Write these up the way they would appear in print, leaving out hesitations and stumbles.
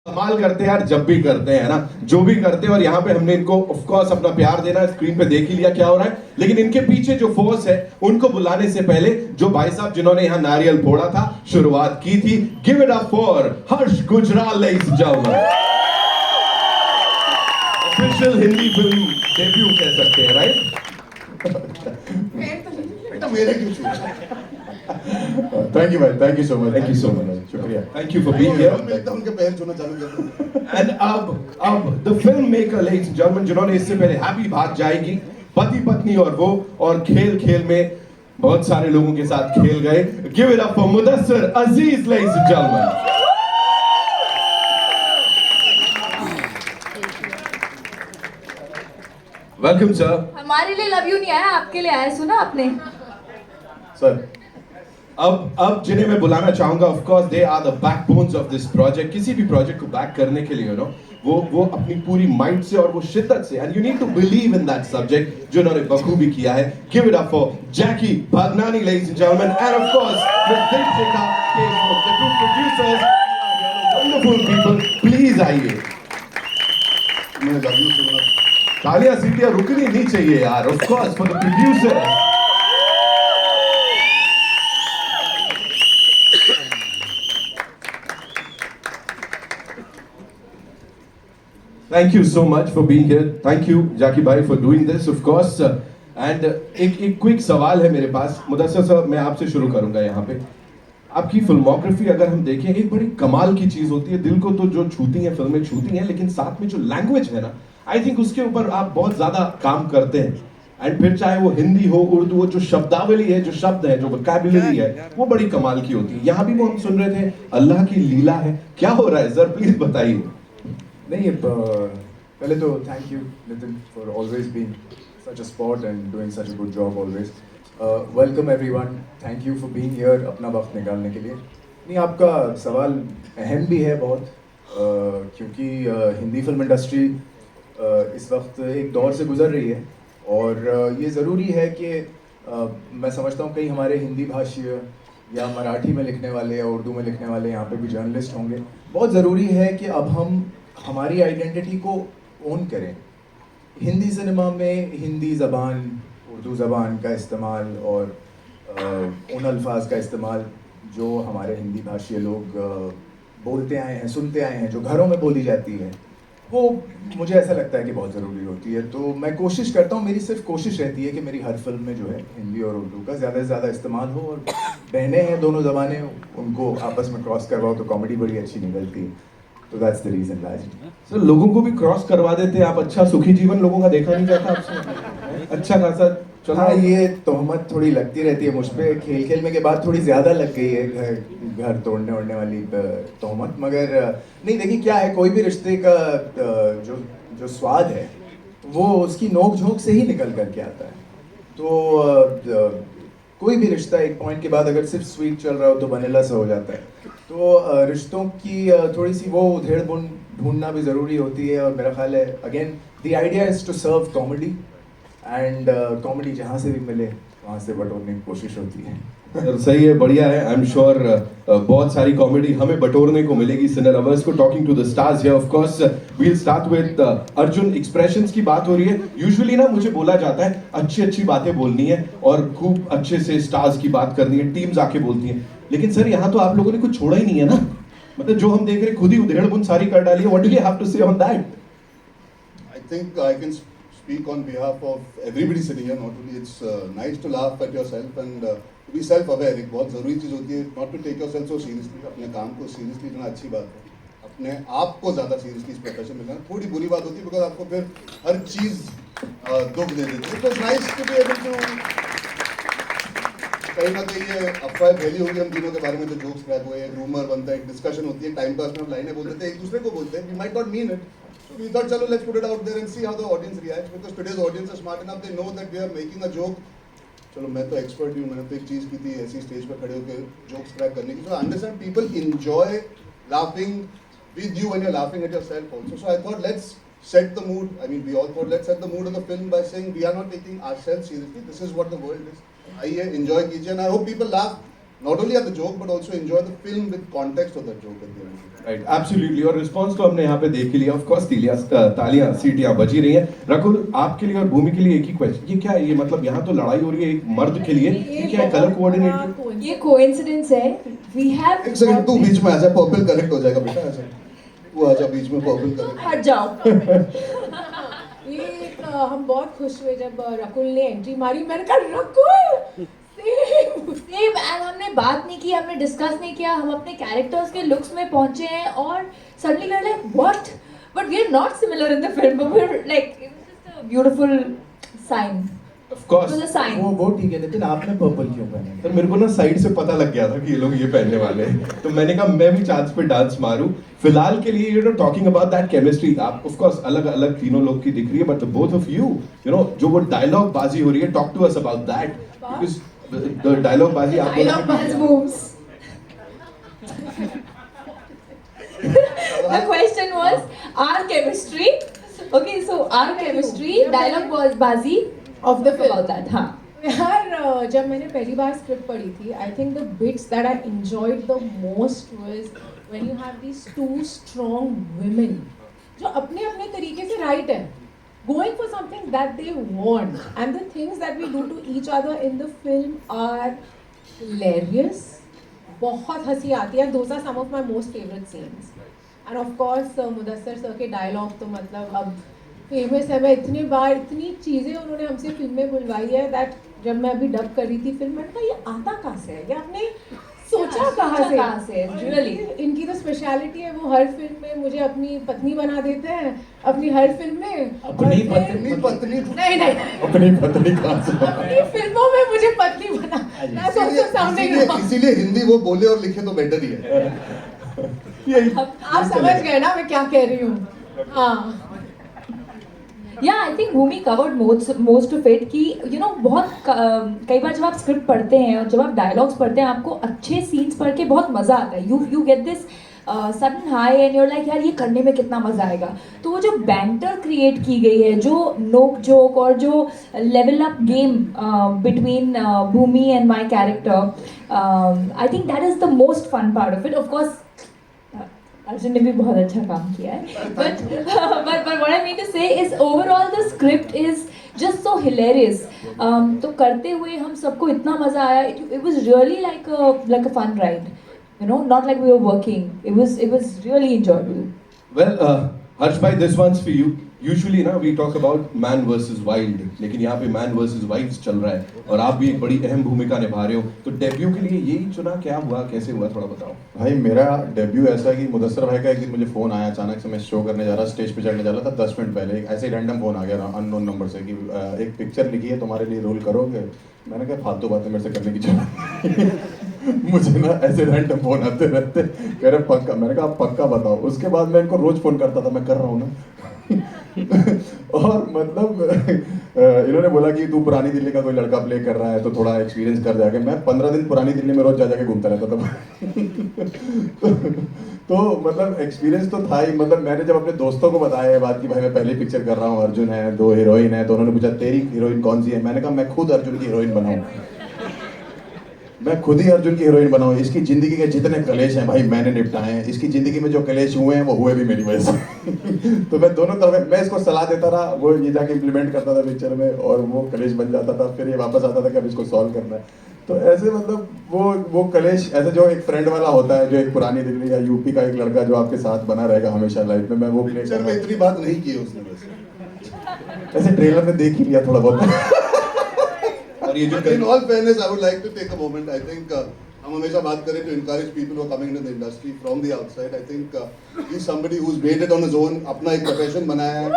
कमाल करते हैं यार, जब भी करते हैं ना, जो भी करते हैं। और यहाँ पे हमने इनको ऑफ कोर्स अपना प्यार देना, स्क्रीन पे देख ही लिया क्या हो रहा है, लेकिन इनके पीछे जो फोर्स है उनको बुलाने से पहले जो भाई साहब जिन्होंने यहाँ नारियल फोड़ा था, शुरुआत की थी, give it up for Harsh Gujral ladies and gentleman. Official Hindi film debut कह सकते हैं, राइट? बेटा मेरे क्यों छूट? थैंक यू भाई, thank you so much, thank you so much, शुक्रिया, thank you for being here. मैं एकदम उनके पैर छूना चालू कर दूं। एंड अब the film maker ladies and gentleman, जिन्होंने इससे पहले हैप्पी भाग जाएगी, पति पत्नी और वो, और खेल खेल में बहुत सारे लोगों के साथ खेल गए, give it up for Mudassir Aziz ladies and gentleman. Welcome sir. हमारे लिए लव यू नहीं आया, आपके लिए आया, सुना आपने? सर अब जिन्हें मैं बुलाना चाहूंगा, of course they are the backbones of this project. किसी भी प्रोजेक्ट को बैक करने के लिए वो अपनी पूरी माइंड से और वो शिद्दत से, and you need to believe in that subject, जो उन्होंने बखूबी किया है। Give it up for Jackky Bhagnani ladies and gentleman, and of course with Deepika Deshmukh, the two producers, wonderful people. Please आइए। मैं लव यू सुना। तालियां सीटियां रुकनी नहीं चाहिए यार, of course for the producer. Thank you so much for being here. Thank you, Jackie Bhai, for doing this, of course. And एक quick सवाल है मेरे पास, मुदस्सिर साहब, मैं आपसे शुरू करूंगा। यहाँ पे आपकी फिल्मोग्राफी अगर हम देखें, एक बड़ी कमाल की चीज होती है, दिल को तो जो छूती हैं फिल्में छूती हैं, लेकिन साथ में जो लैंग्वेज है ना, आई थिंक उसके ऊपर आप बहुत ज्यादा काम करते हैं। एंड फिर चाहे वो हिंदी हो, उर्दू हो, जो शब्दावली है, जो शब्द है, जो वोकैबुलरी है, वो बड़ी कमाल की होती है। यहाँ भी वो हम सुन रहे थे, अल्लाह की लीला है, क्या हो रहा है सर, प्लीज बताइए। नहीं, पहले तो thank you Nitin for always being such a spot and doing such a good job always. Welcome everyone, thank you for being here, अपना वक्त निकालने के लिए। नहीं, आपका सवाल अहम भी है बहुत, क्योंकि हिंदी फिल्म इंडस्ट्री इस वक्त एक दौर से गुजर रही है, और ये ज़रूरी है कि मैं समझता हूँ कई हमारे हिंदी भाषीय या मराठी में लिखने वाले या उर्दू में लिखने वाले यहाँ पे भी जर्नलिस्ट होंगे। बहुत ज़रूरी है कि अब हम हमारी आइडेंटिटी को ओन करें। हिंदी सिनेमा में हिंदी ज़बान, उर्दू ज़बान का इस्तेमाल और उन अल्फाज का इस्तेमाल जो हमारे हिंदी भाषी लोग बोलते आए हैं, सुनते आए हैं, जो घरों में बोली जाती है, वो मुझे ऐसा लगता है कि बहुत ज़रूरी होती है। तो मैं कोशिश करता हूँ, मेरी सिर्फ कोशिश रहती है कि मेरी हर फिल्म में जो है हिंदी और उर्दू का ज़्यादा से ज़्यादा इस्तेमाल हो, और बहनें हैं दोनों ज़बानें, उनको आपस में क्रॉस करवाओ तो कॉमेडी बड़ी अच्छी निकलती है। तो that's the reason largely. Sir लोगों को भी क्रॉस करवा देते हैं आप, अच्छा सुखी जीवन लोगों का देखा नहीं जाता आपसे? अच्छा खासा चलो। हाँ, ये तोहमत थोड़ी लगती रहती है मुझ पे, खेल खेल में के बाद थोड़ी ज़्यादा लग गई है घर तोड़ने ओड़ने वाली तोहमत। मगर नहीं, देखिए क्या है, कोई भी रिश्ते का जो स्वाद है वो उसकी नोक झोंक से ही निकल करके आता है। तो कोई भी रिश्ता एक पॉइंट के बाद अगर सिर्फ स्वीट चल रहा हो तो वनीला सा हो जाता है। तो रिश्तों की थोड़ी सी वो उधेड़ बुन ढूंढना भी ज़रूरी होती है, और मेरा ख्याल है again the idea is to serve comedy, and comedy जहाँ से भी मिले वहाँ से बटोरने की कोशिश होती है। सही है, बढ़िया है। आई एम श्योर बहुत सारी कॉमेडी हमें बटोरने को मिलेगी सिने लवर्स को। Talking to the stars here, of course we will start with Arjun. Expressions की बात हो रही है, यूजुअली ना मुझे बोला जाता है अच्छी अच्छी बातें बोलनी है और खूब अच्छे से स्टार्स की बात करनी है, टीम्स आके बोलती हैं, लेकिन सर यहाँ तो आप लोगों ने कुछ छोड़ा ही नहीं है ना, मतलब जो हम देख रहे खुद ही उधेड़ बुन सारी कर डाली है। What do you have to say on that? I think I can speak on behalf of everybody sitting here. Not only it's nice to laugh at yourself and to be self-aware. एक बहुत ज़रूरी चीज़ होती है, not to take yourself so seriously. अपने काम को seriously लेना अच्छी बात है, अपने आप को ज़्यादा seriously इस प्रोफेशन में लेना थोड़ी बुरी बात होती है, because आपको फिर हर चीज़ दुख दे देती है। तो it's nice to be able to कहीं ना कहीं ये अफवाह फैली होगी हम तीनों के बारे में, जो जोक्स क्रैक हुए, रूमर बनता है, एक डिस्कशन होती है, टाइम पास में हम लाइनें बोलते थे, एक दूसरे को बोलते हैं, we might not mean it. So we thought चलो let's put it out there and see how the audience reacts, because today's audience is smart enough, they know that we are making a joke. चलो मैं तो expert हूँ, मैंने तो एक चीज़ की थी ऐसी स्टेज पर खड़े होकर जोक्स क्रैक करने की। So I understand people enjoy laughing with you when you're laughing at yourself also. So I thought let's set the mood. I mean we all thought let's set the mood of the film by saying we are not taking ourselves seriously. This is what the world is. आइए enjoy कीजिए, and I hope people laugh not only at the joke but also enjoy the film with context of that joke at the end. Right absolutely और response तो हमने यहाँ पे देख ही लिया of course तालियां सीटियां बजी रही हैं रकुल आपके लिए और भूमि के लिए एक ही क्वेश्चन ये क्या है ये मतलब यहाँ तो लड़ाई हो रही है एक मर्द के लिए ये क्या है कलर कोऑर्डिनेटर ये कोइंसिडेंस है वी हैव एक सेकंड तू बीच में आ जा पर्पल करेक्ट हो जाएगा बेटा ऐसा तू आ जा बीच में पर्पल करेक्ट हट जाओ ये हम बहुत खुश हुए जब रकुल ने एंट्री मारी मैंने कहा रकुल सेम एंड हमने बात नहीं की हमने डिस्कस नहीं किया हम अपने कैरेक्टर्स के लुक्स में पहुंचे हैं और suddenly we are like what but we are not similar in the film but we are like it was just a beautiful sign of course it was a sign वो ठीक है लेकिन आपने पर्पल क्यों पहना सर मेरे को ना साइड से पता लग गया था कि ये लोग ये पहनने वाले हैं तो मैंने कहा मैं भी चांस पे डांस मारूं फिलहाल के लिए you know talking about that chemistry आप ऑफ कोर्स अलग अलग तीनों लोग की दिख रही है but both of you you know जो वो डायलॉग बाजी हो रही है talk to us about that because the dialogue बाजी आप I love Buzz moves. The question was our chemistry. Okay, so our chemistry, dialogue was bazi of the film. about that. हाँ. यार जब मैंने पहली बार स्क्रिप्ट पढ़ी थी I think the bits that I enjoyed the most was when you have these two strong women जो अपने अपने तरीके से राइट है going for something that they want and the things that we do to each other in the film are hilarious बहुत हंसी आती है those are some of my most favorite scenes and of course Mudassar sir के dialogue तो मतलब अब famous है मैं इतनी बार इतनी चीज़ें उन्होंने हमसे फिल्म में बुलवाई है दैट जब मैं अभी डब कर रही थी फिल्म में तो ये आता कहाँ से है ये आपने सोचा कहाँ से really इनकी तो स्पेशलिटी है वो हर फिल्म में मुझे अपनी पत्नी बना देते हैं अपनी हर फिल्म में अपनी और फिर- अपनी पत्नी नहीं अपनी पत्नी कहाँ से अपनी फिल्मों में मुझे पत्नी बना That's also sounding wrong. इसीलिए हिंदी वो बोले और लिखे तो बेटर ही है यही आप समझ गए ना मैं क्या कह रही हूँ हाँ Yeah, I think Bhumi covered most of it कि you know बहुत कई बार जब आप स्क्रिप्ट पढ़ते हैं और जब आप डायलॉग्स पढ़ते हैं आपको अच्छे सीन्स पढ़ के बहुत मज़ा आता है you get this sudden high and you're like यार ये करने में कितना मज़ा आएगा तो वो जो बैंटर क्रिएट की गई है जो नोक जोक और जो level up game between Bhumi and my character I think that is the most fun part of it of course Arjun ने भी बहुत अच्छा काम किया है but what I mean to say is overall the script is just so hilarious तो करते हुए हम सबको इतना मज़ा आया it was really like a fun ride you know not like we were working it was really enjoyable Well, Harsh bhai, this one's for you. Usually ना we talk about man versus wild, लेकिन यहाँ पे man versus wives चल रहा है और आप भी एक बड़ी अहम भूमिका निभा रहे हो तो डेब्यू के लिए यही चुना क्या हुआ कैसे हुआ थोड़ा बताओ भाई मेरा डेब्यू ऐसा है कि मुदस्सर भाई का एक दिन मुझे फ़ोन आया अचानक से मैं शो करने जा रहा स्टेज पे चढ़ने जा रहा था 10 मिनट पहले एक ऐसे ही रैंडम फ़ोन आ गया अननोन नंबर से कि एक पिक्चर लिखी है तुम्हारे लिए रोल करोगे मैंने कहा फालतू बातें मेरे से करने की जरूरत मुझे ना ऐसे रैंडम फ़ोन आते रहते कह रहे पक्का मैंने कहा आप पक्का बताओ उसके बाद मैं इनको रोज़ फ़ोन करता था मैं कर रहा हूँ ना और मतलब इन्होंने बोला कि तू पुरानी दिल्ली का कोई लड़का प्ले कर रहा है तो थोड़ा एक्सपीरियंस कर जाके मैं 15 दिन पुरानी दिल्ली में रोज जा जाके घूमता रहता था तो मतलब एक्सपीरियंस तो था ही मतलब मैंने जब अपने दोस्तों को बताया ये बात कि भाई मैं पहली पिक्चर कर रहा हूँ अर्जुन है 2 हीरोइन है तो उन्होंने पूछा तेरी हीरोइन कौन सी है मैंने कहा मैं खुद अर्जुन की हीरोइन बनाऊँ मैं खुद ही अर्जुन की हीरोइन बनाऊँ इसकी जिंदगी के जितने कलेश हैं भाई मैंने निपटाए हैं इसकी जिंदगी में जो कलेश हुए हैं वो हुए भी मेरी वजह से तो मैं दोनों तरफ मैं इसको सलाह देता रहा वो ये जाके इम्प्लीमेंट करता था पिक्चर में और वो कलेश बन जाता था फिर ये वापस आता था कि अब इसको सॉल्व करना है तो ऐसे मतलब वो कलेश ऐसे जो एक फ्रेंड वाला होता है जो एक पुरानी दिल्ली या यूपी का एक लड़का जो आपके साथ बना रहेगा हमेशा लाइफ में मैं वो प्ले पिक्चर में इतनी बात नहीं की है उसने वैसे ऐसे ट्रेलर में देख ही लिया थोड़ा बहुत और ये जो in all fairness I would like to take a moment I think हम हमेशा बात करें to encourage people who are coming into the industry from the outside I think he's somebody who's made it on his own अपना एक profession बनाया है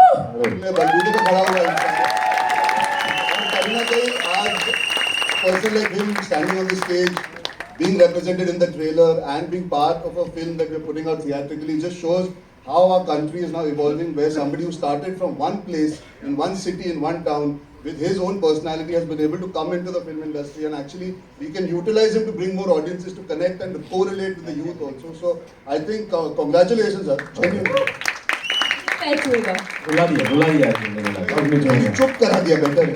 अपने बलबूते पे खड़ा हुआ इंसान और कहीं ना कहीं आज person like him standing on the stage being represented in the trailer and being part of a film that we're putting out theatrically just shows how our country is now evolving where somebody who started from one place in one city in one town with his own personality has been able to come into the film industry and actually we can utilize him to bring more audiences to connect and to correlate with the youth also. So I think congratulations sir. Genuinely. Thank you. बुला दिया अर्जुन ने बुला दिया। मुझे चुप करा दिया better है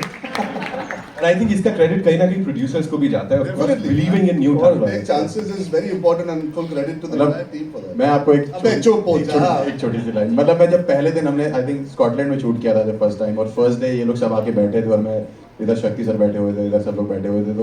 And I think इसका क्रेडिट कहीं ना कहीं प्रोड्यूसर्स को भी जाता है, of course, Definitely. believing in new और talent. take chances is very important and full credit to the मतलब entire team for that. मैं आपको एक अबे चुप हो जा। एक छोटी सी लाइन, मतलब मैं जब पहले दिन हमने आई थिंक स्कॉटलैंड में शूट किया था जब फर्स्ट टाइम, और फर्स्ट डे ये लोग सब आके बैठे थे और मैं इधर शक्ति सर बैठे हुए थे, इधर सब लोग बैठे हुए थे,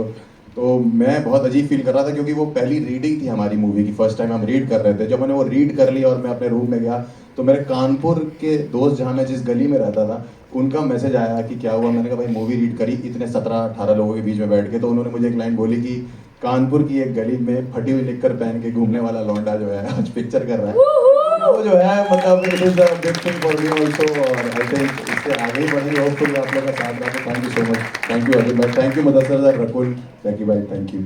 तो मैं बहुत अजीब फील कर रहा था क्योंकि वो पहली रीडिंग थी हमारी मूवी की, फर्स्ट टाइम हम रीड कर रहे थे। जब मैंने वो रीड कर लिया और मैं अपने रूम में गया तो मेरे कानपुर के दोस्त जहाँ मैं जिस गली में रहता था उनका मैसेज आया कि क्या हुआ। मैंने कहा भाई मूवी रीड करी इतने 17-18 लोगों के बीच में बैठ के, तो उन्होंने मुझे एक लाइन बोली कि कानपुर की एक गली में फटी हुई निक्कर पहन के घूमने वाला लौंडा जो है आज पिक्चर कर रहा है। वो जो है मतलब it is a big thing for me also, और आई थिंक इससे आगे ही बढ़ेंगे होपफुली आप लोगों का साथ रहा। तो thank you so much, thank you Ajay भाई, thank you Mudassar sir, Rakul, Jackky भाई, थैंक यू।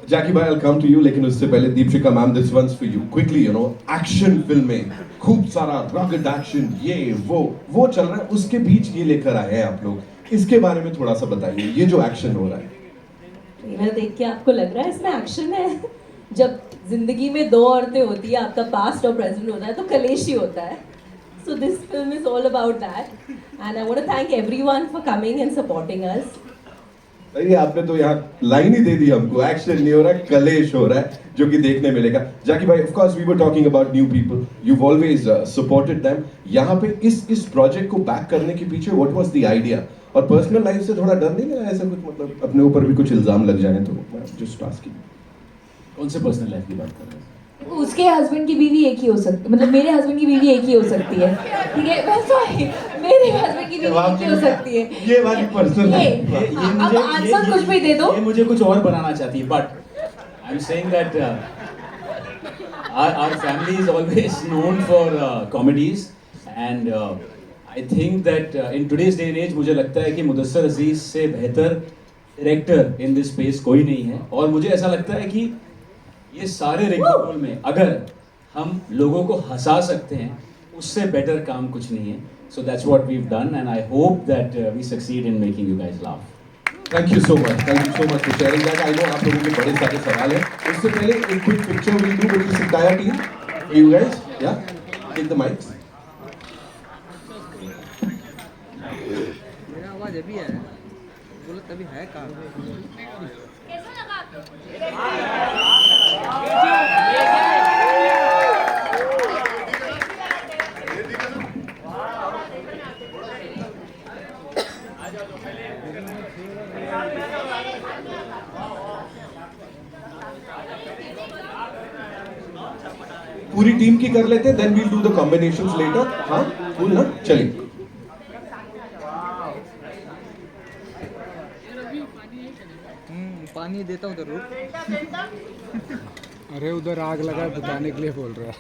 जैकी भाई, I'll come to you, लेकिन उससे पहले Deepshikha ma'am, this one's for you. Quickly, you know, action फिल्में, खूब सारा रॉकेट एक्शन, ये वो चल रहा है, उसके बीच ये लेकर आए हैं आप लोग, इसके बारे में थोड़ा सा बताइए, ये जो एक्शन हो रहा है। ट्रेलर देख के आपको लग रहा है इसमें एक्शन है? जब जिंदगी में दो औरतें होती है, आपका पास्ट और प्रेजेंट होता है, तो कलेश ही होता है। So this film is all about that and I want to thank everyone for coming and supporting us. सही, आपने तो यहाँ लाइन ही दे दी हमको, एक्शन नहीं हो रहा है, कलेश हो रहा है, जो कि देखने मिलेगा। जैकी भाई, of course we were talking about new people, you always supported them. यहाँ पे इस प्रोजेक्ट को बैक करने के पीछे व्हाट वाज द आइडिया, और पर्सनल लाइफ से थोड़ा डर नहीं लगा ऐसा कुछ, मतलब अपने ऊपर भी कुछ इल्जाम लग जाए तो? Just asking. कौन से पर्सनल लाइफ की बात कर रहे हैं? उसके हस्बैंड की बीवी एक ही हो सकती, मतलब मेरे हस्बैंड की बीवी एक ही हो सकती है, ठीक है? मैं सॉरी, मेरे हस्बैंड की बीवी एक ही हो सकती है। ये वाली पर्सनल ये अब आंसर कुछ भी दे दो। ये मुझे कुछ और बनाना चाहती है, but I am saying that our family is always known for comedies and I think that in today's day and age मुझे लगता है कि मुदस्सर अजीज से बेहतर डायरेक्टर इन दिस स्पेस कोई नहीं है, और मुझे ऐसा लगता है कि ये सारे रिंगटोन में अगर हम लोगों को हंसा सकते हैं उससे बेटर काम कुछ नहीं है। So that's what we have done and I hope that we succeed in making you guys laugh. Thank you so much for sharing that. I know आप लोगों के बड़े सारे सवाल हैं, उससे पहले एक quick picture will do with this entire team. You guys, या टेक द माइक्स। मेरा आवाज अभी है, बोलो तभी है कहाँ? पूरी टीम की कर लेते हैं, then we'll do the combinations later. हाँ, कूल ना? चलिए। पानी देता हूँ जरूर। अरे उधर आग लगा बताने के लिए बोल रहा है।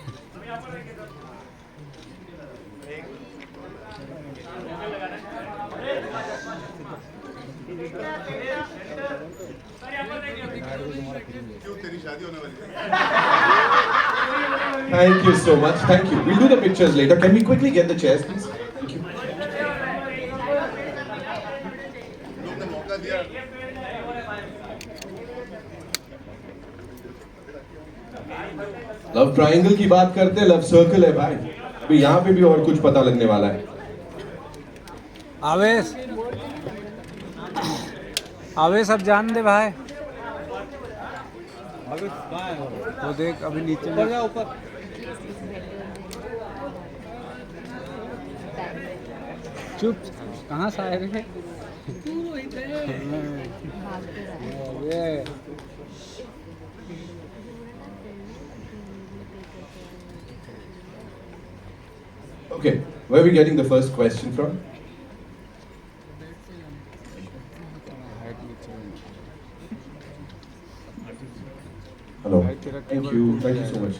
Thank you so much. Thank you. We'll do the pictures later. Can we quickly get the chairs, please? Thank you. Love triangle की बात करते हैं, लव सर्कल है भाई। अभी यहाँ पे भी और कुछ पता लगने वाला है। आवेश, आवेश अब जान दे भाई। वो देख अभी नीचे ऊपर। चुप, कहाँ से आए रे? ये Okay, where are we getting the first question from? Hello, Thank you so much.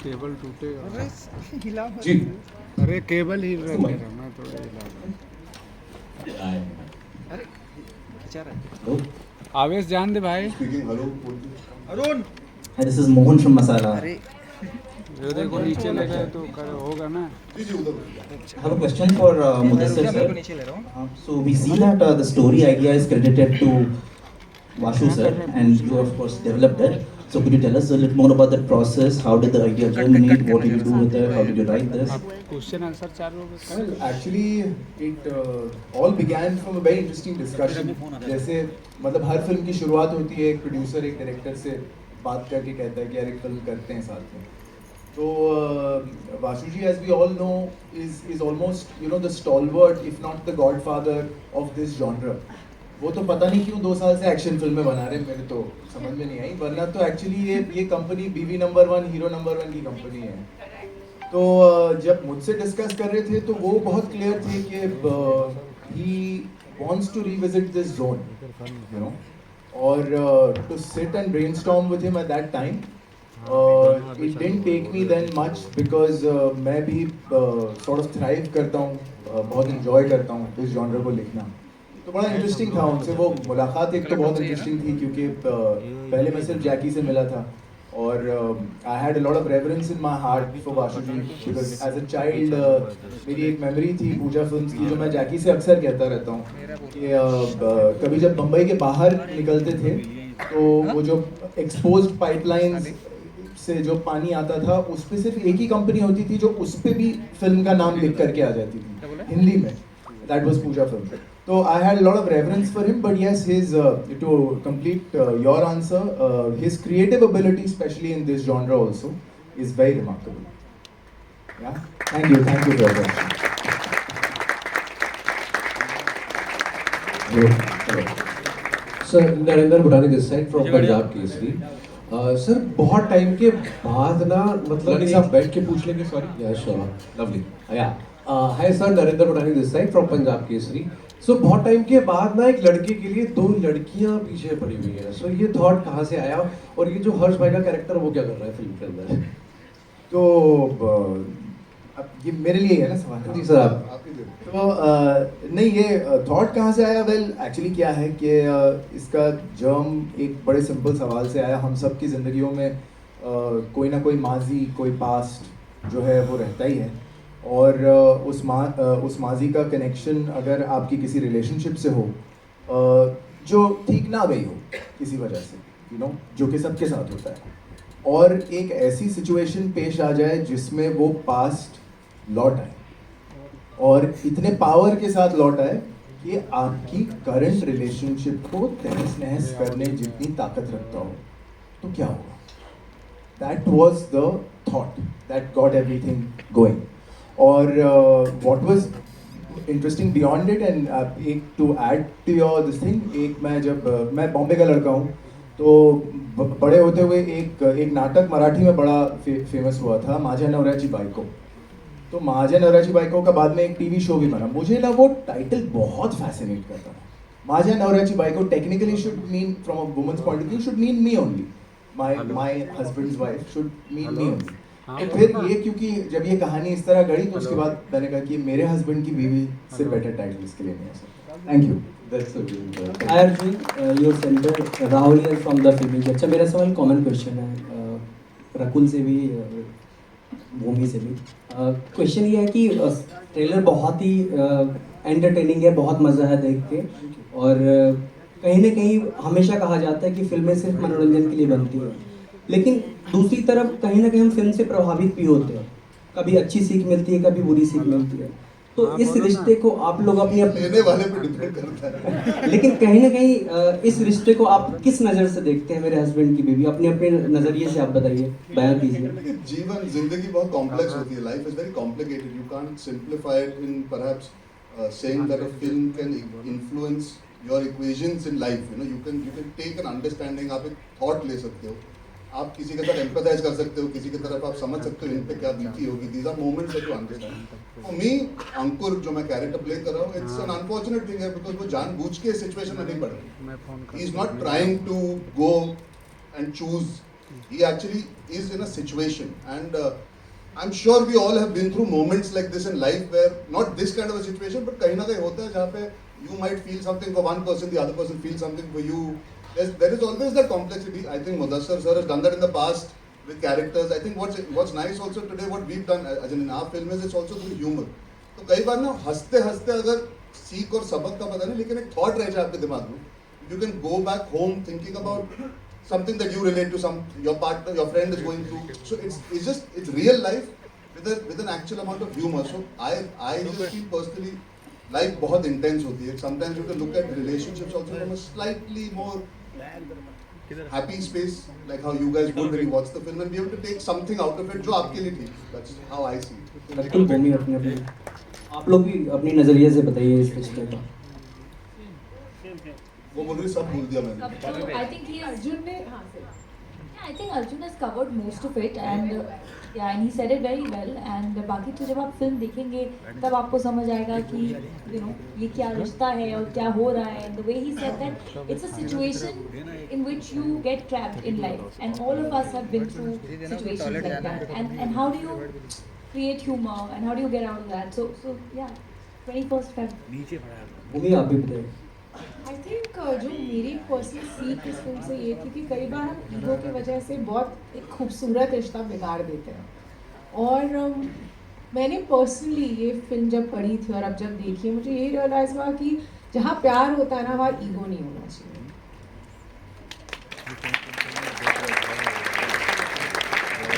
Cable टूटेगा। जी, अरे केबल ही रह मेरा, मैं थोड़ा हिला। hello. आवेश जान दे भाई। Speaking, hello. Arun, Hi, this is Mohan from Masala. जो देखो नीचे ले गए तो होगा ना। I have a question for Mudassir मैं sir. को नीचे ले रहा हूँ। So we see that the story idea is credited to Vashu sir, and you of course developed it. So could you tell us a little more about that process? How did the idea germinate? What did you do with it? How did you write this? Question answer चालू हो गया Well, actually, it all began from a very interesting discussion. जैसे मतलब हर film की शुरुआत होती है एक प्रोड्यूसर एक डायरेक्टर से बात करके कहता है कि यार एक फिल्म करते हैं साथ में. तो वासु जी, as we all know, is almost the stalwart, if not the godfather of this genre. वो तो पता नहीं क्यों 2 साल से एक्शन फिल्में बना रहे हैं, मेरे तो समझ में नहीं आई. वरना तो एक्चुअली ये कंपनी बीवी नंबर 1 हीरो नंबर 1 की कंपनी है. तो जब मुझसे डिस्कस कर रहे थे तो वो बहुत क्लियर थे कि he wants to revisit this zone, और to sit and brainstorm with him at that time. It didn't take me then much because मैं भी sort of thrive करता हूँ, बहुत enjoy करता हूँ इस genre को लिखना. तो बड़ा इंटरेस्टिंग था उनसे वो मुलाकात. एक तो बहुत इंटरेस्टिंग थी क्योंकि पहले मैं सिर्फ जैकी से मिला था और I had a lot of reference in my heart for Vasu ji because as a child मेरी एक मेमोरी थी पूजा फिल्म्स की जो मैं जैकी से अक्सर कहता रहता हूँ कि कभी जब मुंबई के बाहर निकलते थे तो वो जो एक्सपोज्ड पाइपलाइंस से जो पानी आता था उस पर सिर्फ एक ही कंपनी होती थी जो उस पर भी फिल्म का नाम लिख करके आ जाती थी हिंदी में. That was puja film. So I had a lot of reverence for him, but yes, his to complete your answer, his creative ability, especially in this genre, also is very remarkable. Yeah, thank you for your question. Sir, Narendra Bhutani this side from Punjab Kesari. Sir, बहुत time के बाद ना मतलब साहब बैठ के पूछ लेंगे. Sorry. Yeah, sure. Lovely. Yeah. Hi sir, Narendra Bhutani this side from Punjab Kesari. सो बहुत टाइम के बाद ना एक लड़के के लिए 2 लड़कियां पीछे पड़ी हुई हैं. सो ये थॉट कहाँ से आया और ये जो हर्ष भाई का कैरेक्टर वो क्या कर रहा है फिल्म के अंदर? तो अब ये मेरे लिए है ना सवाल. जी सर आप. तो नहीं ये थॉट कहाँ से आया? वेल एक्चुअली क्या है कि इसका जर्म एक बड़े सिंपल सवाल से आया. हम सब की ज़िंदगियों में कोई ना कोई माजी कोई पास्ट जो है वो रहता ही है और उस माजी का कनेक्शन अगर आपकी किसी रिलेशनशिप से हो जो ठीक ना गई हो किसी वजह से जो कि सबके साथ होता है और एक ऐसी सिचुएशन पेश आ जाए जिसमें वो पास्ट लौट आए और इतने पावर के साथ लौट आए कि आपकी करंट रिलेशनशिप को तहस नहस करने जितनी ताकत रखता हो तो क्या होगा? That was the thought that got everything going. और what was interesting beyond it and एक to add to your this thing, एक मैं बॉम्बे का लड़का हूँ तो बड़े होते हुए एक नाटक मराठी में बड़ा फेमस हुआ था माझ्या नवऱ्याची बायको. तो माझ्या नवऱ्याची बायको का बाद में एक टीवी शो भी बना. मुझे ना वो टाइटल बहुत फैसिनेट करता था. माझ्या नवऱ्याची बायको technically should mean from a woman's point of view should mean me only. My husband's wife should mean me only. तो फिर ये क्योंकि जब ये कहानी इस तरह गढ़ी तो उसके बाद मैंने कहा कि मेरे हस्बैंड की बीवी से बेटर टाइटल इसके लिए नहीं हो सकता. Thank you. Hi Arjun, your center Rahul here from the filming. अच्छा मेरा सवाल कॉमन क्वेश्चन है रकुल से भी भूमि से भी. क्वेश्चन ये है कि ट्रेलर बहुत ही एंटरटेनिंग है, बहुत मज़ा है देख के और कहीं ना कहीं हमेशा कहा जाता है कि फिल्में सिर्फ मनोरंजन के लिए बनती हैं लेकिन दूसरी तरफ कहीं ना कहीं हम फिल्म से प्रभावित भी होते हैं. कभी अच्छी सीख मिलती है कभी बुरी सीख मिलती है. तो इस रिश्ते को आप लोग अपनी लेने वाले पे डिपेंड करता है. लेकिन कहीं ना कहीं इस रिश्ते को आप किस नज़र से देखते हैं? मेरे हस्बैंड की बीवी अपने अपने नज़रिए से आप बताइए, बयान कीजिए. जीवन जिंदगी बहुत कॉम्प्लेक्स होती है. Life is very complicated. You can't simplify it in perhaps saying that a film can influence your equations in life. You can take an understanding. आप एक थॉट ले सकते हो, आप किसी के साथ एम्पैथाइज कर सकते हो, किसी की तरफ आप समझ सकते हो इन पे क्या बीती होगी. These are moments that you understand. For me Ankur जो मैं कैरेक्टर प्ले कर रहा हूँ इट्स एन अनफॉर्चुनेट थिंग है बिकॉज वो जानबूझ के सिचुएशन में नहीं पड़ रहा. He is not trying to go and choose. He actually is in a situation and I am sure we all have been through moments like this in life where not this kind of a situation but कहीं ना कहीं होता है जहाँ पे you might feel something for one person, the other person feel something for you. There is always that complexity. I think Mudassar sir has done that in the past with characters. I think what's nice also today, what we've done as in our film is it's also through humor. तो कई बार ना हंसते हंसते अगर सीख और सबक का पता नहीं लेकिन एक थॉट रह जाए आपके दिमाग में, you can go back home thinking about something that you relate to, your partner, your friend is going through. So it's real life with an actual amount of humor. So I just feel personally, life बहुत intense होती है. Sometimes you have to look at relationships also from a slightly more happy space, like how you guys would when you watch the film, and be able to take something out of it जो आपके लिए ठीक. That's how I see it. बिल्कुल भूमि अपने आप लोग भी अपनी नज़रिए से बताइए इस रिश्ते का. वो बोल रही सब बोल दिया मैंने. So I think he is. Arjun ने हाँ sir Yeah, I think Arjun has covered most of it, and yeah, and he said it very well. And बाकी तो जब आप फिल्म देखेंगे तब आपको समझ आएगा कि ये क्या रिश्ता है और क्या हो रहा है. And the way he said that it's a situation in which you get trapped in life, and all of us have been through situations like that. And how do you create humor, and how do you get out of that? So yeah, 21st Feb. भूमि आप भी बताइए. I think जो मेरी personal सीख इस film से ये थी कि कई बार हम ईगो की वजह से बहुत एक खूबसूरत रिश्ता बिगाड़ देते हैं. और मैंने पर्सनली ये फिल्म जब पढ़ी थी और अब जब देखी मुझे ये रियलाइज़ हुआ कि जहाँ प्यार होता है ना वहाँ ईगो नहीं होना चाहिए.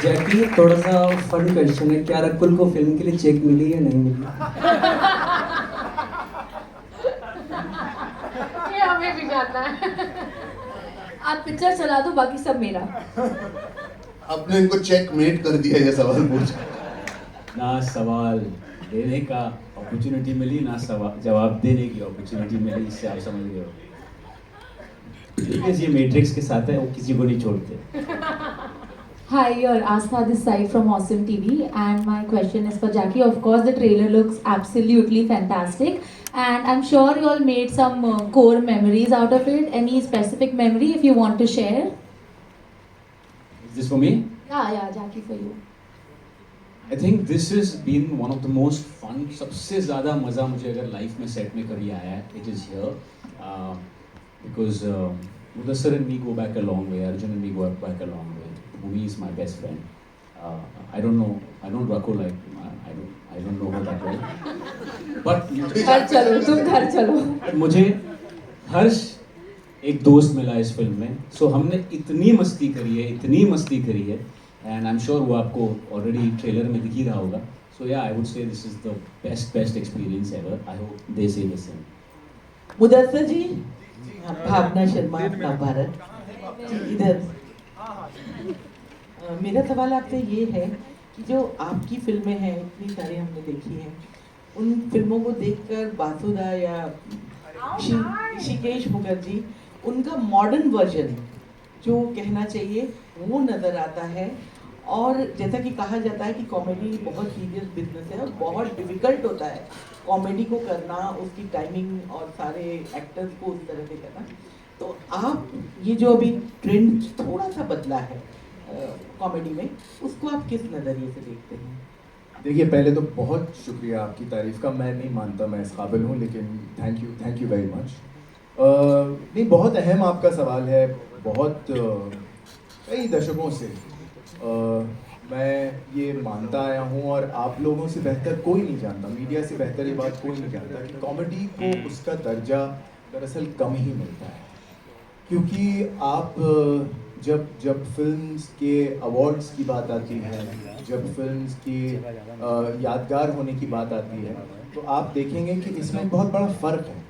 जैकी, थोड़ा सा फन क्वेश्चन है, क्या रकुल को फिल्म के लिए चेक मिली या नहीं मिली? ये हमें भी जानना है. आप पिक्चर चला दो, बाकी सब मेरा. आपने इनको चेकमेट कर दिया ये सवाल पूछ. ना सवाल देने का अपॉर्चुनिटी मिली, ना सवाल जवाब देने की अपॉर्चुनिटी मिली. इससे आप समझ गए हो. ये मैट्रिक्स के साथ है, वो किसी को नहीं छोड़ते. Hi, you're Asna this side from Awesome TV, and my question is for Jackie. Of course, the trailer looks absolutely fantastic, and I'm sure you all made some core memories out of it. Any specific memory if you want to share? Is this for me? Yeah, Jackie, for you. I think this has been one of the most fun. सबसे ज़्यादा मज़ा मुझे अगर life में set में कभी आया है, it is here, because Mudassar and me go back a long way. Arjun and me go back a long way. Bhumi is my best friend. I don't know Rakul. I don't know her that well. But घर चलो, तुम घर चलो. मुझे हर्ष एक दोस्त मिला इस फिल्म में. So हमने इतनी मस्ती करी है, and I'm sure वो आपको already ट्रेलर में दिख ही रहा होगा. So yeah, I would say this is the best experience ever. I hope they say the same. Mudassar जी, भावना शर्मा, नवभारत जी. इधर मेरा सवाल आपसे ये है कि जो आपकी फिल्में हैं, इतनी सारी हमने देखी हैं, उन फिल्मों को देखकर वासुदा या ऋषिकेश मुखर्जी, उनका मॉडर्न वर्जन जो कहना चाहिए वो नज़र आता है. और जैसा कि कहा जाता है कि कॉमेडी बहुत सीरियस बिजनेस है और बहुत डिफ़िकल्ट होता है कॉमेडी को करना, उसकी टाइमिंग और सारे एक्टर्स को उस तरह से करना. तो आप ये जो अभी ट्रेंड थोड़ा सा बदला है कॉमेडी में, उसको आप किस नज़रिए से देखते हैं? देखिए, पहले तो बहुत शुक्रिया आपकी तारीफ़ का. मैं नहीं मानता मैं इस काबिल हूँ, लेकिन थैंक यू वेरी मच. नहीं, बहुत अहम आपका सवाल है. बहुत कई दशकों से मैं ये मानता आया हूँ, और आप लोगों से बेहतर कोई नहीं जानता, मीडिया से बेहतर ये बात कोई नहीं जानता कि कॉमेडी को उसका दर्जा दरअसल कम ही मिलता है. क्योंकि आप जब फिल्म्स के अवार्ड्स की बात आती है, जब फिल्म्स की यादगार होने की बात आती है, तो आप देखेंगे कि इसमें बहुत बड़ा फ़र्क है.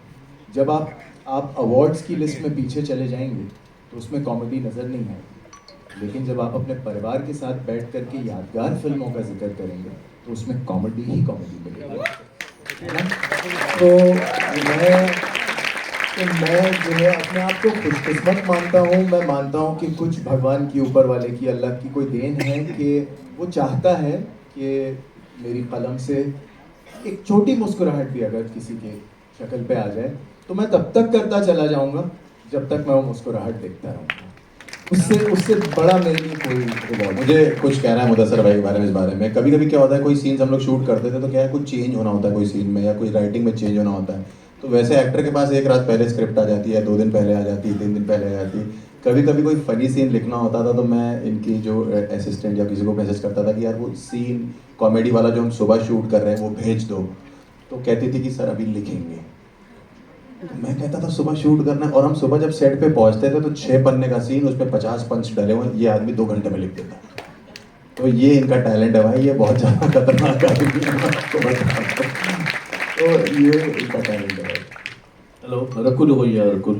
जब आप अवार्ड्स की लिस्ट में पीछे चले जाएंगे तो उसमें कॉमेडी नज़र नहीं आएगी. लेकिन जब आप अपने परिवार के साथ बैठ कर के यादगार फिल्मों का जिक्र करेंगे तो उसमें कॉमेडी ही कॉमेडी मिलेगी, है ना? तो मैं जो है अपने आप को खुशकिस्मत मानता हूँ. मैं मानता हूँ कि कुछ भगवान की, ऊपर वाले की, अल्लाह की कोई देन है कि वो चाहता है कि मेरी कलम से एक छोटी मुस्कुराहट भी अगर किसी के शक्ल पे आ जाए तो मैं तब तक करता चला जाऊँगा जब तक मैं वो मुस्कुराहट देखता रहूँगा. उससे बड़ा मेरे लिए कोई रिवॉर्ड. मुझे कुछ कहना है मुदस्सर भाई के बारे में. इस बारे में कभी क्या होता है, कोई सीन्स हम लोग शूट करते थे तो क्या है, कुछ चेंज होना होता है कोई सीन में, या कोई राइटिंग में चेंज होना होता है. तो वैसे एक्टर के पास एक रात पहले स्क्रिप्ट आ जाती है, 2 दिन पहले आ जाती है, 3 दिन पहले आ जाती है. कभी कोई फ़नी सीन लिखना होता था तो मैं इनकी जो असिस्टेंट या किसी को मैसेज करता था कि यार वो सीन कॉमेडी वाला जो हम सुबह शूट कर रहे हैं वो भेज दो. तो कहती थी कि सर अभी लिखेंगे. मैं कहता था सुबह शूट करना है, और हम सुबह जब सेट पे पहुंचते थे तो 6 पन्ने का सीन, उस पर 50 पंच डले हुए, ये आदमी 2 घंटे में लिख देता। तो ये इनका टैलेंट है भाई, ये बहुत ज़्यादा खतरनाक आदमी है, मैं आपको बता रहा हूं। तो ये इनका टैलेंट है भाई। हेलो, रकुल हो या रकुल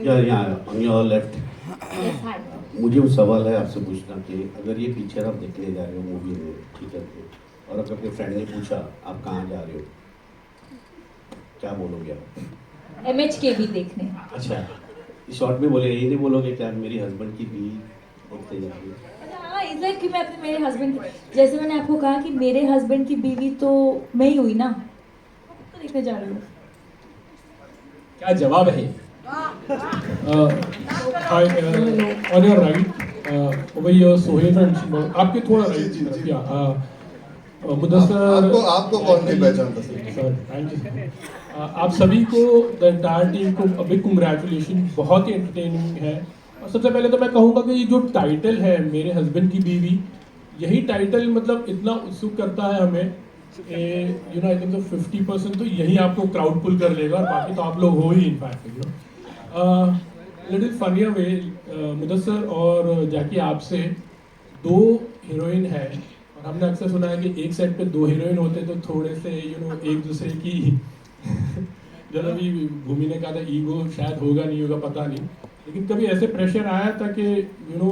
या यहाँ ऑन योर लेफ्ट। मुझे वो सवाल है आपसे पूछना कि अगर ये पिक्चर आप देखने जा रहे हो मूवी में थिएटर पे, और अगर अपने फ्रेंड ने पूछा आप कहाँ जा रहे हो, क्या बोलोगे आप? MHK भी देखने। अच्छा, शॉर्ट में बोले, यही नहीं बोलोगे क्या मेरी हस्बैंड की बीवी देखते जा रही हो? हाँ, इसलिए कि मैं अपने मेरे हस्बैंड, जैसे मैंने आपको कहा कि मेरे हस्बैंड की बीवी तो मैं ही हुई ना, तो देखने जा रही हूँ। क्या जवाब है? On your right over your Sohail and आपके थोड़ा राइट या मुदस्सर, आपको कौन नहीं पहचानता सर? Thank you. आप सभी को, द एंटायर टीम को बिग कंग्रेचुलेशन, बहुत ही एंटरटेनिंग है। और सबसे पहले तो मैं कहूँगा कि ये जो टाइटल है मेरे हस्बैंड की बीवी, यही टाइटल मतलब इतना उत्सुक करता है हमें, यू नो आई थिंक 50% तो यही आपको क्राउड पुल कर लेगा, और बाकी तो आप लोग हो ही in fact, you know. Little funnier way, Mudassar और जैकी आपसे 2 हीरोइन है, और हमने अक्सर सुना है कि एक सेट पे 2 हीरोइन होते तो थोड़े से यू नो एक दूसरे की जब अभी भूमि ने कहा था ईगो शायद होगा नहीं होगा पता नहीं, लेकिन कभी ऐसे प्रेशर आया था कि यू नो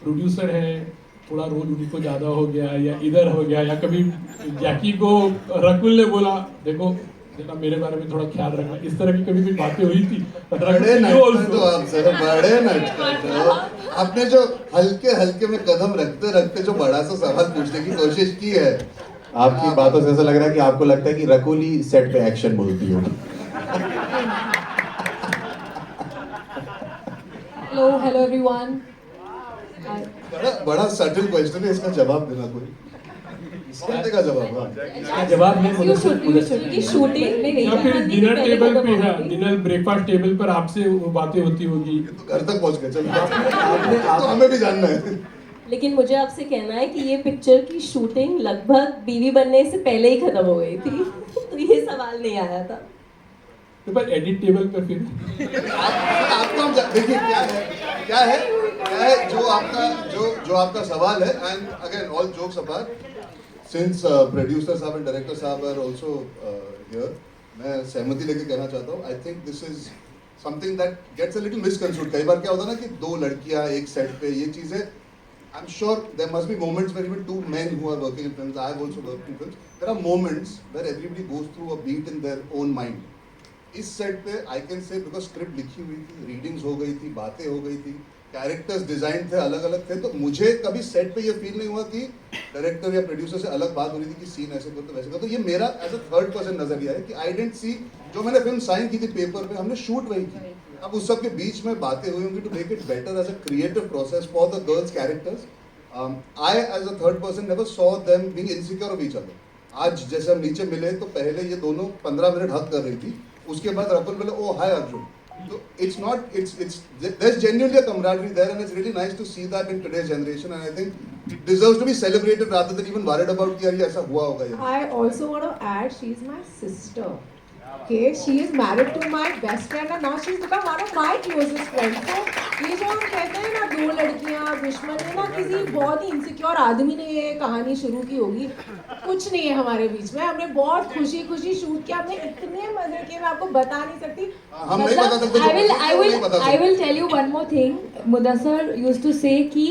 प्रोड्यूसर है, थोड़ा रोल उनको ज़्यादा हो गया या इधर हो गया, या कभी जैकी को रकुल ने बोला देखो बेटा मेरे बारे में थोड़ा ख्याल रखना, इस तरह की कभी भी बातें हुई थी? बड़े नटखट हो आप सर, बड़े नटखट हो। आपने जो हल्के हल्के में कदम रखते रखते जो बड़ा सा सवाल पूछने की कोशिश की है, आपकी बातों से ऐसा लग रहा है कि आपको लगता है कि रकुल ही सेट पे एक्शन बोलती होगी। Hello everyone. बड़ा सटल क्वेश्चन है, इसका जवाब देना कोई कौन देगा जवाब? इसका जवाब है की शूटिंग में या फिर डिनर टेबल पे है, डिनर ब्रेकफास्ट टेबल पर आपसे वो बातें होती होगी। तो घर तक पहुंच गए, चलो तो हमें भी जानना है। लेकिन मुझे आपसे कहना है कि ये पिक्चर की शूटिंग लगभग बीवी बनने से पहले ही खत्म हो गई थी तो ये सवाल नहीं आया था। तो पर एडिट टेबल पर फिर आपको हम देखिए क्या है जो आपका सवाल है, and again all jokes apart, since producer साहब एंड डायरेक्टर साहब आर आल्सो हियर, मैं सहमति लेके कहना चाहता हूँ, I think this is something that gets a little misconstrued. कई बार क्या होता है ना कि 2 लड़कियां एक सेट पे, ये चीजें I'm sure there must be moments where even 2 men who are working in films, I have also worked in films, there are moments where everybody goes through a beat in their own mind. इस set पे I can say because script लिखी हुई थी, readings हो गई थी, बातें हो गई थी, कैरेक्टर्स डिजाइन थे, अलग अलग थे, तो मुझे कभी सेट पे ये फील नहीं हुआ कि डायरेक्टर या प्रोड्यूसर से अलग बात हो रही थी कि सीन ऐसे करो तो वैसे करो। तो ये मेरा एज अ थर्ड पर्सन नजरिया है कि आई डेंट सी, जो मैंने फिल्म साइन की थी पेपर पे, हमने शूट वही की, अब उस सब के बीच में बातें हुई होंगी to make it better as a creative process for the girls characters. I as a third person never saw them being insecure of each other. आज जैसे हम नीचे मिले तो पहले ये दोनों 15 मिनट हक कर रही थी, उसके बाद रकुल बोले ओ हाय अर्जुन, तो it's not it's there's genuinely a camaraderie there, and it's really nice to see that in today's generation, and I think it deserves to be celebrated rather than even worried about कि यार ये ऐसा हुआ होगा। I also want to add, she is my sister. Okay, she is married to my best friend and now she's become one of my closest friends. So ये जो हम कहते हैं ना 2 लड़कियां दुश्मन है ना, किसी बहुत ही इनसिक्योर आदमी ने ये कहानी शुरू की होगी, कुछ नहीं है हमारे बीच में। हमने बहुत खुशी खुशी शूट किया, हमने इतने मजे किए मैं आपको बता नहीं सकती। हम नहीं बता सकते। I will tell you one more thing. Mudassar used to say कि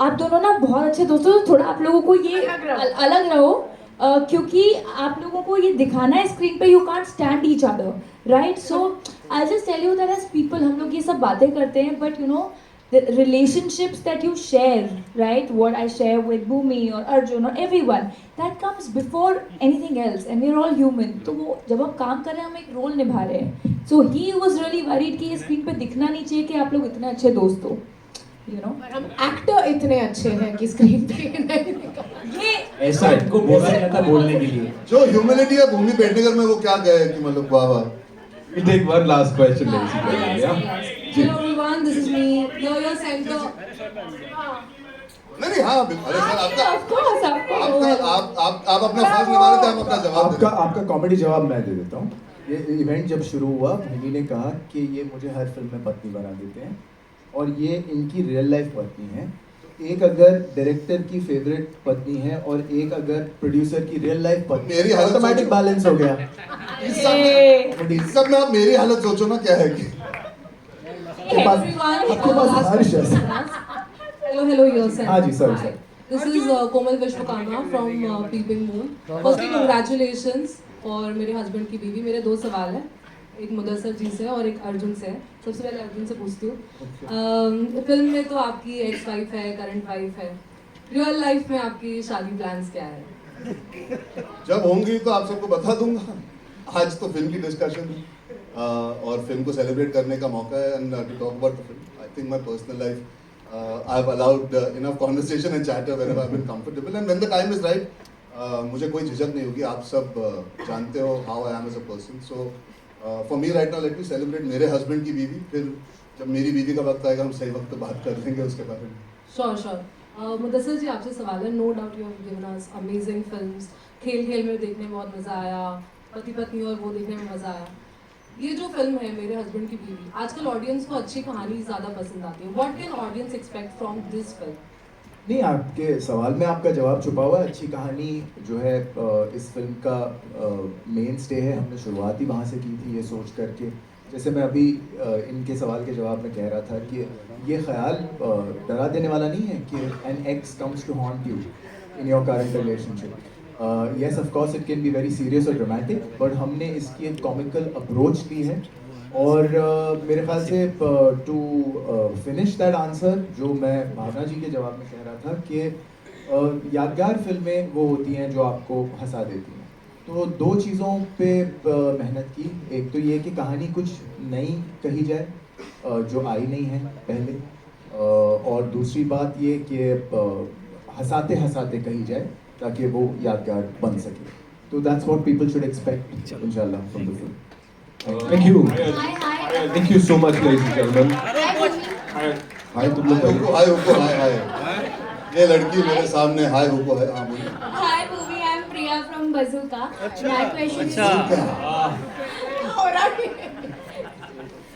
आप दोनों ना बहुत अच्छे दोस्तों, थोड़ा आप लोगों को ये अलग रहो, क्योंकि आप लोगों को ये दिखाना है स्क्रीन पे, you can't stand each other, right? So I just tell you that as people हम लोग ये सब बातें करते हैं, but you know the relationships that you share, right, what I share with Bhumi और अर्जुन और everyone, that comes before anything else, and we are all human. तो वो जब हम काम कर रहे हैं, हम एक रोल निभा रहे हैं, सो ही वाज रियली वरीड कि ये स्क्रीन पे दिखना नहीं चाहिए कि आप लोग इतने अच्छे दोस्त हो, यू नो। हम एक्टर इतने अच्छे हैं कि स्क्रीन पे नहीं दिखा। ये ऐसा इनको बोला जाता बोलने के लिए, जो ह्यूमैनिटी है भूमि पेडनेकर में, वो क्या गए कि मतलब वाह वाह। We'll take one last question, ladies and gentlemen. Yeah. Hello everyone, this is me. You're your center. नहीं हाँ अरे सर आपका Of course, of course. आप अपना फर्ज निभा रहे थे, हम अपना जवाब दे रहे हैं। आपका कॉमेडी जवाब मैं दे देता हूँ। ये इवेंट जब शुरू हुआ, भूमि ने कहा कि ये मुझे हर फिल्म में पत्नी बना देते हैं और ये इनकी रियल लाइफ पत्नी है। तो एक अगर डायरेक्टर की फेवरेट पत्नी है और एक अगर प्रोड्यूसर की रियल लाइफ पत्नी, मेरी हालत ऑटोमेटिक बैलेंस हो गया। इस सब में आप मेरी हालत सोचो ना क्या है कि आपके पास हर्ष है। Hello, yourself. हाँ जी, sorry. This is Komal Vishwakarma from Peeping Moon. Firstly, congratulations और मेरे हस्बैंड की बीवी। मेरे दो सवाल हैं, एक मुदस्सर जी से और एक अर्जुन से। सबसे पहले अर्जुन से पूछती हूँ, फिल्म में तो आपकी एक्स वाइफ है, करंट वाइफ है, रियल लाइफ में आपकी शादी प्लान्स क्या है? जब होंगी तो आप सबको बता दूंगा। आज तो फिल्म की डिस्कशन है और फिल्म को सेलिब्रेट करने का मौका है and to talk about the film. I think my personal life I have allowed enough conversation and chatter whenever I have been comfortable and when the time is right मुझे कोई झिझक नहीं होगी। आप सब जानते हो how I am as a person. So for me right now let me celebrate मेरे हस्बैंड की बीवी, फिर जब मेरी बीवी का वक्त आएगा हम सही वक्त बात कर लेंगे उसके बारे में। श्योर। मुदस्सर जी आपसे सवाल है। No doubt you have given us amazing films. खेल खेल में देखने में बहुत मज़ा आया, पति पत्नी और वो देखने में मज़ा आया। ये जो फिल्म है मेरे हस्बैंड की बीवी, आजकल ऑडियंस को अच्छी कहानी ज़्यादा पसंद आती है। What can audience expect from this film? नहीं, आपके सवाल में आपका जवाब छुपा हुआ है। अच्छी कहानी जो है इस फिल्म का मेन स्टे है। हमने शुरुआत ही वहाँ से की थी ये सोच करके, जैसे मैं अभी इनके सवाल के जवाब में कह रहा था कि ये ख्याल डरा देने वाला नहीं है कि an ex comes to haunt you in your current relationship. Yes, of course it can be very serious और ड्रामेटिक, बट हमने इसकी एक कॉमिकल अप्रोच ली है। और मेरे ख्याल से टू फिनिश दैट आंसर, जो मैं भावना जी के जवाब में कह रहा था कि यादगार फिल्में वो होती हैं जो आपको हंसा देती हैं। तो दो चीज़ों पे मेहनत की। एक तो ये कि कहानी कुछ नई कही जाए जो आई नहीं है पहले, और दूसरी बात ये कि हंसाते हंसाते कही जाए ताकि वो यादगार बन सके। तो that's what people should expect इंशाल्लाह from the film. Thank you. Thank you so much, ladies and gentlemen. Hi, तुम लोग। हाय। ये लड़की मेरे सामने हाय हुको है। हाँ बोलिए। Hi, Bhuvi. I'm Priya from Bazooka. My question is.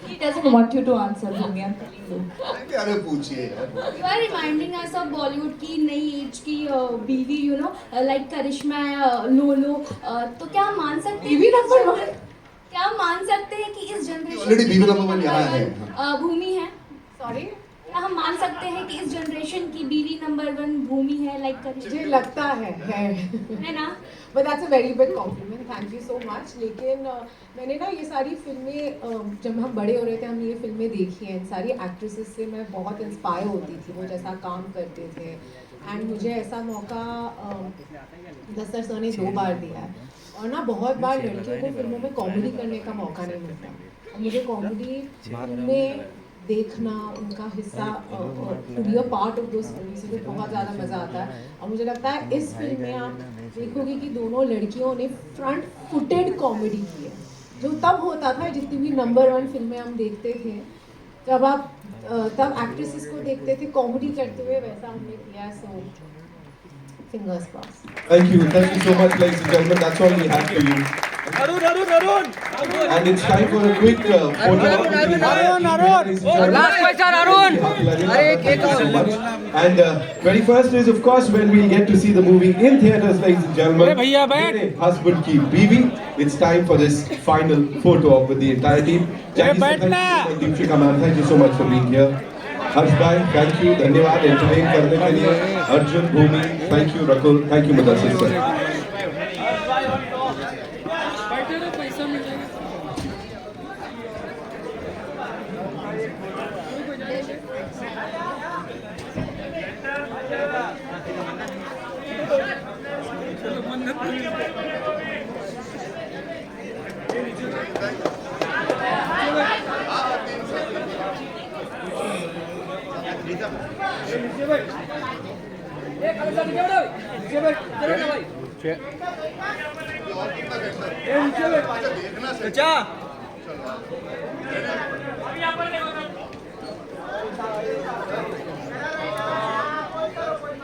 He doesn't want you to answer, Bhumi. I'm telling you. अरे पूछिए। You are reminding us of Bollywood की नई एज की बीवी, you know, like करिश्मा, लोलो। तो क्या हम मान सकते हैं? बीवी नंबर 1। क्या हम मान सकते हैं कि इस जनरेशन ऑलरेडी बीवी नंबर 1 यहाँ है। भूमि है? सॉरी, क्या हम मान सकते हैं कि इस जनरेशन की बीवी नंबर 1 भूमि है, लाइक करिश्मा? मुझे लगता है ना? But that's a very big complement, thank you so much. लेकिन मैंने ना ये सारी फिल्में जब हम बड़े हो रहे थे, हम ये फिल्में देखी हैं, इन सारी एक्ट्रेसेस से मैं बहुत इंस्पायर होती थी, वो जैसा काम करते थे। एंड मुझे ऐसा मौका मुदस्सर सर ने 2 बार दिया है, और ना बहुत बार लड़कियों को फिल्मों में कॉमेडी करने का मौका नहीं मिलता। और मुझे कॉमेडी में देखना, उनका हिस्सा, to be a part of those film, मुझे बहुत ज़्यादा मज़ा आता है। और मुझे लगता है इस फिल्म में आप देखोगे कि दोनों लड़कियों ने फ्रंट फुटेड कॉमेडी की है, जो तब होता था जितनी भी नंबर 1 फिल्में हम देखते थे, जब आप तब एक्ट्रेसेस को देखते थे कॉमेडी करते हुए, वैसा हमने किया। सो fingers crossed. Thank you so much, ladies and gentlemen. That's all we have for you. Arun. And it's time for a quick photo. Last question, Arun. And very first is, of course, when we'll get to see the movie in theaters, ladies and gentlemen. मेरे husband की बीवी. It's time for this final photo op with the entire team. Deepshika ma'am, thank you so much for being here. हर्ष भाई, thank you, धन्यवाद entertain करने के लिए। Arjun, Bhumi, thank you, Rakul, thank you Mudassir sir.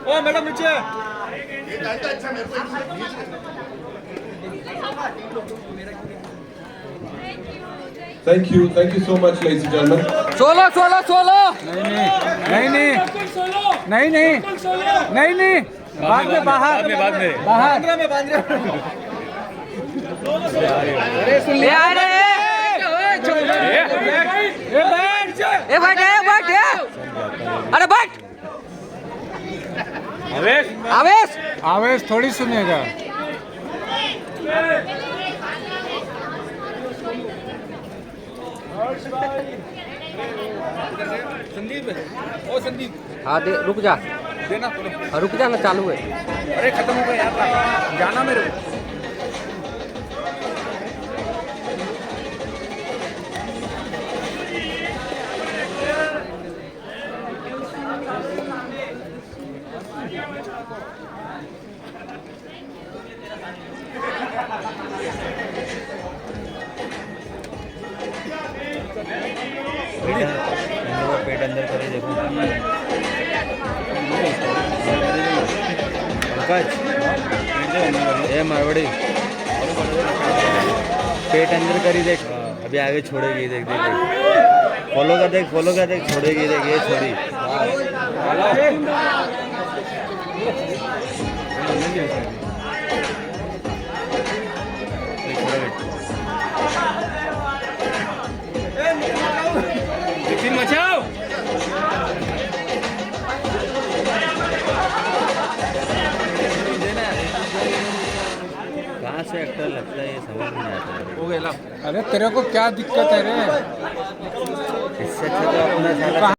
ओ madam नीचे। अच्छा मेरे को Thank you so much, ladies and gentlemen. Solo solo solo नहीं नहीं नहीं नहीं नहीं नहीं बाद में बाहर बाहर में अरे सुन ले आ रहे अरे बैठ आवेश आवेश थोड़ी सुनेगा संदीप ओ संदीप हाँ दे रुक जा देना रुक जा ना चालू है अरे खत्म हो गया यार जाना मेरे को पेट अंदर करे देखो पंकज ये मारवाड़ी पेट अंदर करी देख अभी आगे छोड़ेगी देख देख देख फॉलो कर देख छोड़ेगी देख ये छोड़ी मचाओ कहाँ से एक्टर लगता है ये समझ में नहीं आता हो गया अरे तेरे को क्या दिक्कत है रे इससे अच्छा तो अपना साला